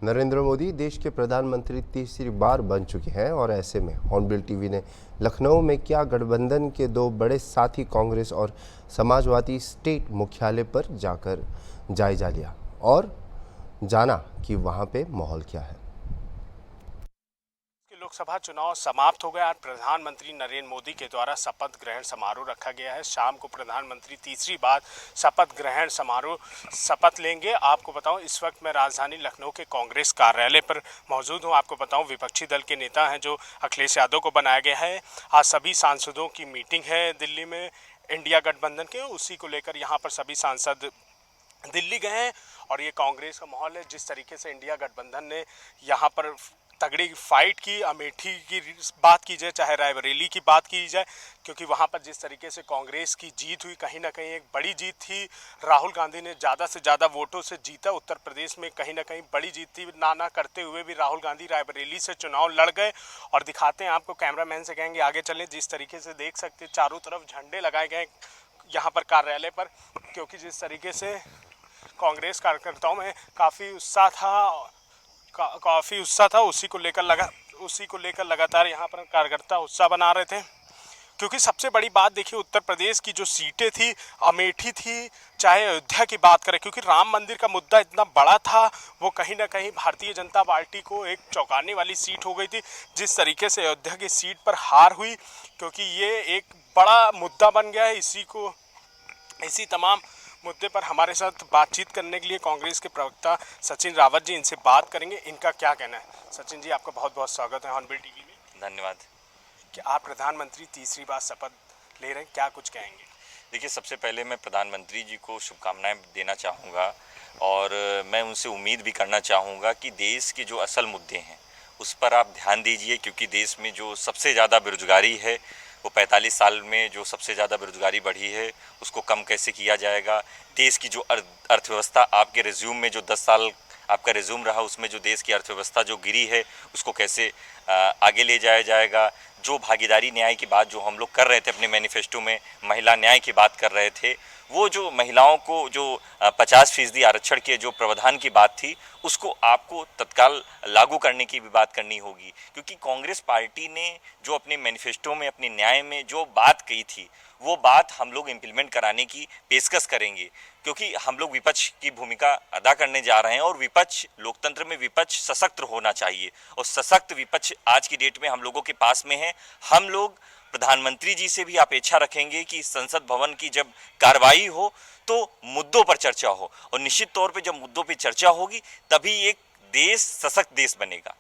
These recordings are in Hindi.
नरेंद्र मोदी देश के प्रधानमंत्री तीसरी बार बन चुके हैं और ऐसे में हॉर्नबिल टीवी ने लखनऊ में क्या गठबंधन के दो बड़े साथी कांग्रेस और समाजवादी स्टेट मुख्यालय पर जाकर जायजा लिया और जाना कि वहां पे माहौल क्या है। लोकसभा चुनाव समाप्त हो गया और प्रधानमंत्री नरेंद्र मोदी के द्वारा शपथ ग्रहण समारोह रखा गया है। शाम को प्रधानमंत्री तीसरी बार शपथ लेंगे। आपको बताऊं, इस वक्त मैं राजधानी लखनऊ के कांग्रेस कार्यालय पर मौजूद हूं। आपको बताऊं, विपक्षी दल के नेता हैं जो अखिलेश यादव को बनाया गया है। आज सभी सांसदों की मीटिंग है दिल्ली में इंडिया गठबंधन के, उसी को लेकर यहाँ पर सभी सांसद दिल्ली गए हैं और ये कांग्रेस का माहौल है। जिस तरीके से इंडिया गठबंधन ने यहाँ पर तगड़ी फाइट की, अमेठी की बात की जाए चाहे रायबरेली की बात की जाए, क्योंकि वहाँ पर जिस तरीके से कांग्रेस की जीत हुई, कहीं ना कहीं एक बड़ी जीत थी। राहुल गांधी ने ज़्यादा से ज़्यादा वोटों से जीता। उत्तर प्रदेश में कहीं ना कहीं बड़ी जीत थी। ना करते हुए भी राहुल गांधी रायबरेली से चुनाव लड़ गए। और दिखाते हैं आपको, कैमरामैन से कहेंगे आगे चले। जिस तरीके से देख सकते चारों तरफ झंडे लगाए गए यहाँ पर कार्यालय पर, क्योंकि जिस तरीके से कांग्रेस कार्यकर्ताओं में काफ़ी उत्साह था, उसी को लेकर लगातार यहाँ पर कार्यकर्ता उत्साह बना रहे थे। क्योंकि सबसे बड़ी बात देखिए, उत्तर प्रदेश की जो सीटें थी, अमेठी थी, चाहे अयोध्या की बात करें, क्योंकि राम मंदिर का मुद्दा इतना बड़ा था, वो कहीं ना कहीं भारतीय जनता पार्टी को एक चौंकाने वाली सीट हो गई थी। जिस तरीके से अयोध्या की सीट पर हार हुई, क्योंकि ये एक बड़ा मुद्दा बन गया है। इसी तमाम मुद्दे पर हमारे साथ बातचीत करने के लिए कांग्रेस के प्रवक्ता सचिन रावत जी, इनसे बात करेंगे। इनका क्या कहना है। सचिन जी, आपका बहुत बहुत स्वागत है हॉर्नबिल टीवी में। धन्यवाद। कि आप प्रधानमंत्री तीसरी बार शपथ ले रहे हैं, क्या कुछ कहेंगे। देखिए, सबसे पहले मैं प्रधानमंत्री जी को शुभकामनाएं देना चाहूँगा और मैं उनसे उम्मीद भी करना चाहूँगा कि देश के जो असल मुद्दे हैं उस पर आप ध्यान दीजिए, क्योंकि देश में जो सबसे ज़्यादा बेरोजगारी है, वो 45 साल में जो सबसे ज़्यादा बेरोजगारी बढ़ी है, उसको कम कैसे किया जाएगा। देश की जो अर्थव्यवस्था, आपके रिज्यूम में जो 10 साल आपका रिज्यूम रहा, उसमें जो देश की अर्थव्यवस्था जो गिरी है, उसको कैसे आगे ले जाया जाएगा। जो भागीदारी न्याय की बात जो हम लोग कर रहे थे अपने मैनिफेस्टो में, महिला न्याय की बात कर रहे थे, वो जो महिलाओं को जो 50% आरक्षण के जो प्रावधान की बात थी, उसको आपको तत्काल लागू करने की भी बात करनी होगी। क्योंकि कांग्रेस पार्टी ने जो अपने मैनिफेस्टो में, अपने न्याय में जो बात कही थी, वो बात हम लोग इम्प्लीमेंट कराने की पेशकश करेंगे। क्योंकि हम लोग विपक्ष की भूमिका अदा करने जा रहे हैं और विपक्ष, लोकतंत्र में विपक्ष सशक्त होना चाहिए और सशक्त विपक्ष आज की डेट में हम लोगों के पास में है। हम लोग प्रधानमंत्री जी से भी अपेक्षा रखेंगे कि संसद भवन की जब कार्रवाई हो तो मुद्दों पर चर्चा हो, और निश्चित तौर पे जब मुद्दों पर चर्चा होगी तभी एक देश सशक्त देश बनेगा।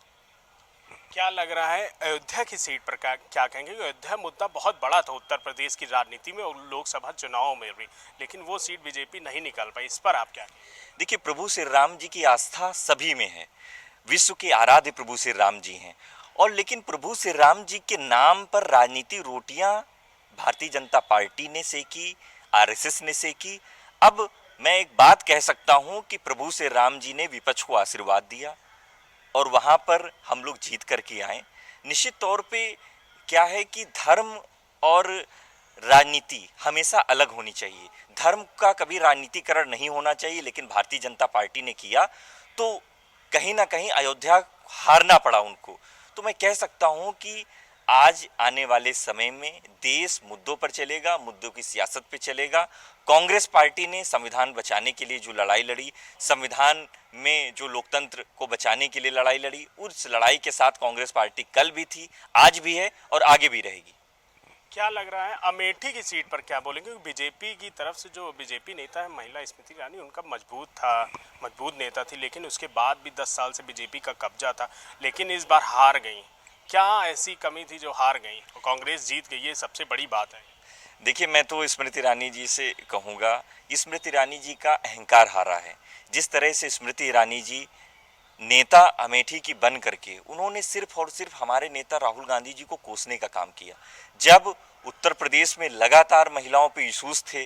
क्या लग रहा है अयोध्या की सीट पर क्या कहेंगे। अयोध्या मुद्दा बहुत बड़ा था उत्तर प्रदेश की राजनीति में और लोकसभा चुनाव में भी, लेकिन वो सीट बीजेपी नहीं निकाल पाई। इस पर आप क्या कहेंगे। देखिए, प्रभु श्री राम जी की आस्था सभी में है, विश्व के आराध्य प्रभु श्री राम जी हैं, और लेकिन प्रभु श्री राम जी के नाम पर राजनीति रोटियां भारतीय जनता पार्टी ने सेकी, आरएसएस ने सेकी। अब मैं एक बात कह सकता हूं कि प्रभु श्री राम जी ने विपक्ष को आशीर्वाद दिया और वहां पर हम लोग जीत करके आए। निश्चित तौर पे क्या है कि धर्म और राजनीति हमेशा अलग होनी चाहिए। धर्म का कभी राजनीतिकरण नहीं होना चाहिए, लेकिन भारतीय जनता पार्टी ने किया तो कहीं ना कहीं अयोध्या हारना पड़ा उनको। तो मैं कह सकता हूं कि आज आने वाले समय में देश मुद्दों पर चलेगा, मुद्दों की सियासत पे चलेगा। कांग्रेस पार्टी ने संविधान बचाने के लिए जो लड़ाई लड़ी, संविधान में जो लोकतंत्र को बचाने के लिए लड़ाई लड़ी, उस लड़ाई के साथ कांग्रेस पार्टी कल भी थी, आज भी है और आगे भी रहेगी। क्या लग रहा है अमेठी की सीट पर क्या बोलेंगे। बीजेपी की तरफ से जो बीजेपी नेता है महिला स्मृति ईरानी, उनका मजबूत नेता थी, लेकिन उसके बाद भी 10 साल से बीजेपी का कब्जा था, लेकिन इस बार हार गई। क्या ऐसी कमी थी जो हार गई और कांग्रेस जीत गई, ये सबसे बड़ी बात है। देखिए, मैं तो स्मृति ईरानी जी से कहूँगा, स्मृति ईरानी जी का अहंकार हारा है। जिस तरह से स्मृति ईरानी जी नेता अमेठी की बन करके उन्होंने सिर्फ और सिर्फ हमारे नेता राहुल गांधी जी को कोसने का काम किया। जब उत्तर प्रदेश में लगातार महिलाओं पे इशूज थे,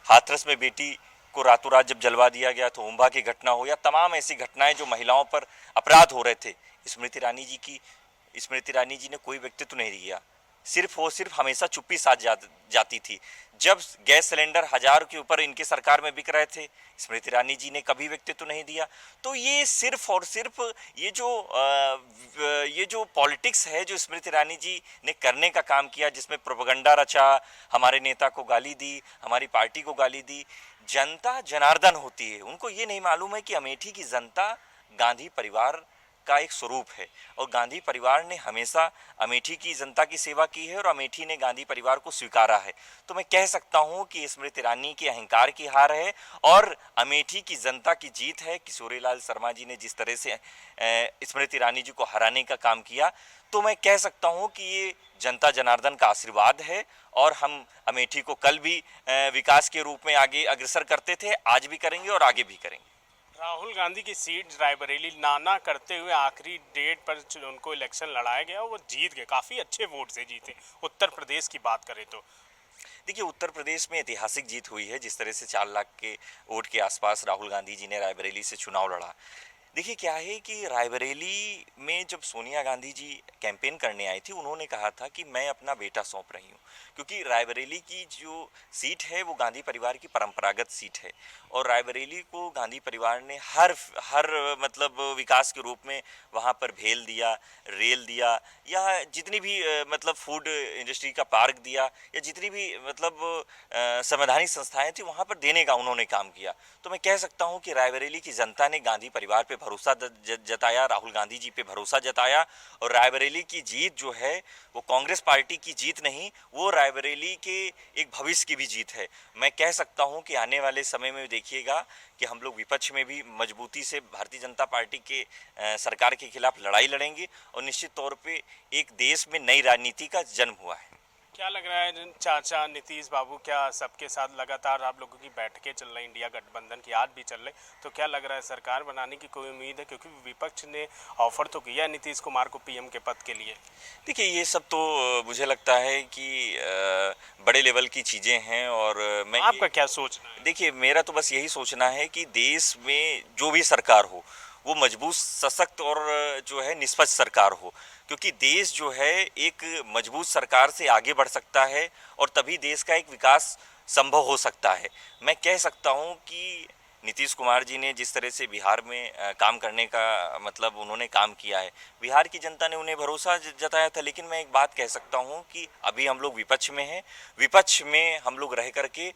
हाथरस में बेटी को रातों रात जब जलवा दिया गया, तो उम्भा की घटना हो या तमाम ऐसी घटनाएं जो महिलाओं पर अपराध हो रहे थे, स्मृति ईरानी जी ने कोई व्यक्तित्व नहीं दिया। सिर्फ और सिर्फ हमेशा चुप्पी साध जाती थी। जब गैस सिलेंडर 1000 के ऊपर इनके सरकार में बिक रहे थे, स्मृति ईरानी जी ने कभी व्यक्तित्व नहीं दिया। तो ये सिर्फ और सिर्फ ये जो पॉलिटिक्स है जो स्मृति ईरानी जी ने करने का काम किया, जिसमें प्रोपेगेंडा रचा, हमारे नेता को गाली दी, हमारी पार्टी को गाली दी। जनता जनार्दन होती है, उनको ये नहीं मालूम है कि अमेठी की जनता गांधी परिवार का एक स्वरूप है और गांधी परिवार ने हमेशा अमेठी की जनता की सेवा की है और अमेठी ने गांधी परिवार को स्वीकारा है। तो मैं कह सकता हूं कि स्मृति ईरानी के अहंकार की हार है और अमेठी की जनता की जीत है। किशोरीलाल शर्मा जी ने जिस तरह से स्मृति ईरानी जी को हराने का काम किया, तो मैं कह सकता हूं कि ये जनता जनार्दन का आशीर्वाद है और हम अमेठी को कल भी विकास के रूप में आगे अग्रसर करते थे, आज भी करेंगे और आगे भी करेंगे। राहुल गांधी की सीट रायबरेली नाना करते हुए आखिरी डेट पर उनको इलेक्शन लड़ाया गया, वो जीत गए, काफ़ी अच्छे वोट से जीते। उत्तर प्रदेश की बात करें तो देखिए, उत्तर प्रदेश में ऐतिहासिक जीत हुई है। जिस तरह से 4 लाख के वोट के आसपास राहुल गांधी जी ने रायबरेली से चुनाव लड़ा। देखिए क्या है कि रायबरेली में जब सोनिया गांधी जी कैंपेन करने आई थी, उन्होंने कहा था कि मैं अपना बेटा सौंप रही हूँ, क्योंकि रायबरेली की जो सीट है वो गांधी परिवार की परंपरागत सीट है और रायबरेली को गांधी परिवार ने हर मतलब विकास के रूप में वहाँ पर भेल दिया, रेल दिया, या जितनी भी मतलब फूड इंडस्ट्री का पार्क दिया, या जितनी भी मतलब संवैधानिक संस्थाएं थी वहाँ पर देने का उन्होंने काम किया। तो मैं कह सकता हूँ कि रायबरेली की जनता ने गांधी परिवार पे भरोसा जताया, राहुल गांधी जी पे भरोसा जताया और रायबरेली की जीत जो है वो कांग्रेस पार्टी की जीत नहीं, वो रायबरेली के एक भविष्य की भी जीत है। मैं कह सकता हूं कि आने वाले समय में देखिएगा कि हम लोग विपक्ष में भी मजबूती से भारतीय जनता पार्टी के सरकार के खिलाफ लड़ाई लड़ेंगे और निश्चित तौर पे एक देश में नई राजनीति का जन्म हुआ है। क्या लग रहा है चाचा नीतीश बाबू, क्या सबके साथ लगातार आप लोगों की बैठकें चल रही, इंडिया गठबंधन की आज भी चल रही, तो क्या लग रहा है सरकार बनाने की कोई उम्मीद है? क्योंकि विपक्ष ने ऑफर तो किया नीतीश कुमार को पीएम के पद के लिए। देखिए ये सब तो मुझे लगता है कि बड़े लेवल की चीज़ें हैं और मैं आपका क्या सोचना है? देखिए मेरा तो बस यही सोचना है कि देश में जो भी सरकार हो वो मजबूत, सशक्त और जो है निष्पक्ष सरकार हो, क्योंकि देश जो है एक मजबूत सरकार से आगे बढ़ सकता है और तभी देश का एक विकास संभव हो सकता है। मैं कह सकता हूं कि नीतीश कुमार जी ने जिस तरह से बिहार में काम करने का मतलब उन्होंने काम किया है, बिहार की जनता ने उन्हें भरोसा जताया था। लेकिन मैं एक बात कह सकता हूं कि अभी हम लोग विपक्ष में हैं, विपक्ष में हम लोग रह करके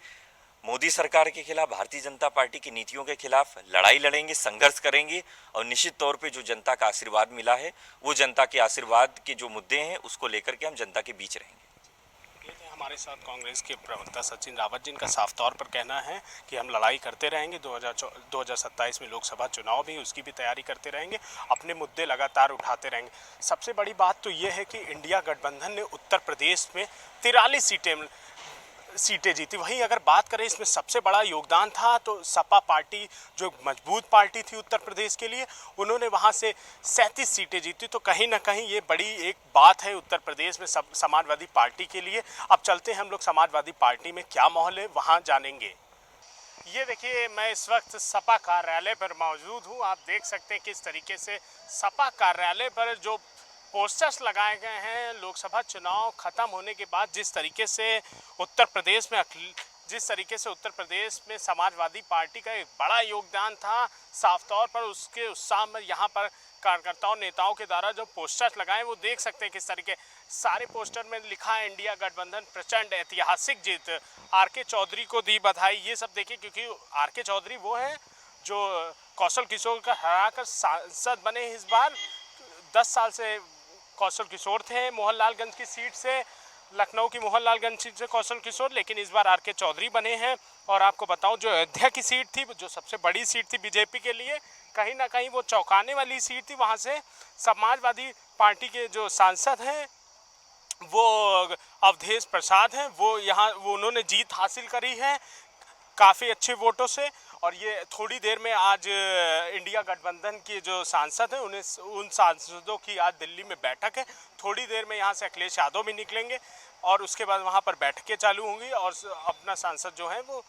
मोदी सरकार के खिलाफ, भारतीय जनता पार्टी की नीतियों के खिलाफ लड़ाई लड़ेंगे, संघर्ष करेंगे और निश्चित तौर पे जो जनता का आशीर्वाद मिला है वो जनता के आशीर्वाद के जो मुद्दे हैं उसको लेकर के हम जनता के बीच रहेंगे। हमारे साथ कांग्रेस के प्रवक्ता सचिन रावत, जिनका साफ तौर पर कहना है कि हम लड़ाई करते रहेंगे, 2027 में लोकसभा चुनाव भी, उसकी भी तैयारी करते रहेंगे, अपने मुद्दे लगातार उठाते रहेंगे। सबसे बड़ी बात तो ये है कि इंडिया गठबंधन ने उत्तर प्रदेश में 43 सीटें जीती। वहीं अगर बात करें इसमें सबसे बड़ा योगदान था तो सपा पार्टी, जो मजबूत पार्टी थी उत्तर प्रदेश के लिए, उन्होंने वहां से 37 सीटें जीती। तो कहीं ना कहीं ये बड़ी एक बात है उत्तर प्रदेश में समाजवादी पार्टी के लिए। अब चलते हैं हम लोग समाजवादी पार्टी में क्या माहौल है वहां जानेंगे। ये देखिए, मैं इस वक्त सपा कार्यालय पर मौजूद हूँ। आप देख सकते हैं किस तरीके से सपा कार्यालय पर जो पोस्टर्स लगाए गए हैं, लोकसभा चुनाव खत्म होने के बाद जिस तरीके से उत्तर प्रदेश में समाजवादी पार्टी का एक बड़ा योगदान था, साफ तौर पर उसके उत्साह में यहाँ पर कार्यकर्ताओं नेताओं के द्वारा जो पोस्टर्स लगाए वो देख सकते हैं किस तरीके। सारे पोस्टर में लिखा है इंडिया गठबंधन प्रचंड ऐतिहासिक जीत, आर.के. चौधरी को दी बधाई। ये सब देखिए, क्योंकि आर.के. चौधरी वो है जो कौशल किशोर का हराकर सांसद बने इस बार। 10 साल से कौशल किशोर थे मोहनलालगंज की सीट से, लखनऊ की मोहनलालगंज सीट से कौशल किशोर, लेकिन इस बार आर.के. चौधरी बने हैं। और आपको बताऊं, जो अयोध्या की सीट थी, जो सबसे बड़ी सीट थी बीजेपी के लिए, कहीं ना कहीं वो चौंकाने वाली सीट थी। वहां से समाजवादी पार्टी के जो सांसद हैं वो अवधेश प्रसाद हैं, वो उन्होंने जीत हासिल करी है काफ़ी अच्छे वोटों से। और ये थोड़ी देर में आज इंडिया गठबंधन के जो सांसद हैं उन सांसदों की आज दिल्ली में बैठक है। थोड़ी देर में यहाँ से अखिलेश यादव भी निकलेंगे और उसके बाद वहाँ पर बैठकें चालू होंगी और अपना सांसद जो है वो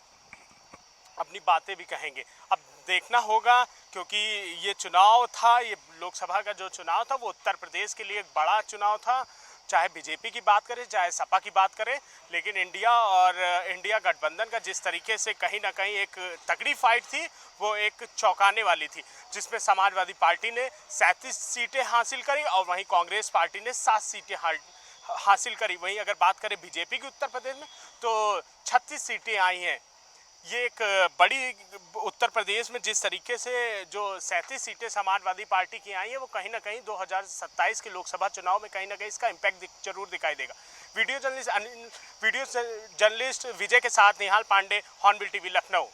अपनी बातें भी कहेंगे। अब देखना होगा, क्योंकि ये चुनाव था, ये लोकसभा का जो चुनाव था वो उत्तर प्रदेश के लिए एक बड़ा चुनाव था। चाहे बीजेपी की बात करें चाहे सपा की बात करें, लेकिन इंडिया और इंडिया गठबंधन का जिस तरीके से कहीं ना कहीं एक तगड़ी फाइट थी, वो एक चौंकाने वाली थी, जिसमें समाजवादी पार्टी ने 37 सीटें हासिल करी और वहीं कांग्रेस पार्टी ने 7 सीटें हासिल करी। वहीं अगर बात करें बीजेपी की उत्तर प्रदेश में तो 36 सीटें आई हैं। ये एक बड़ी उत्तर प्रदेश में जिस तरीके से जो 37 सीटें समाजवादी पार्टी की आई हैं, वो कहीं ना कहीं 2027 के लोकसभा चुनाव में कहीं ना कहीं इसका इम्पैक्ट जरूर दिखाई देगा। वीडियो जर्नलिस्ट विजय के साथ निहाल पांडे, हॉर्नबिल टीवी, लखनऊ।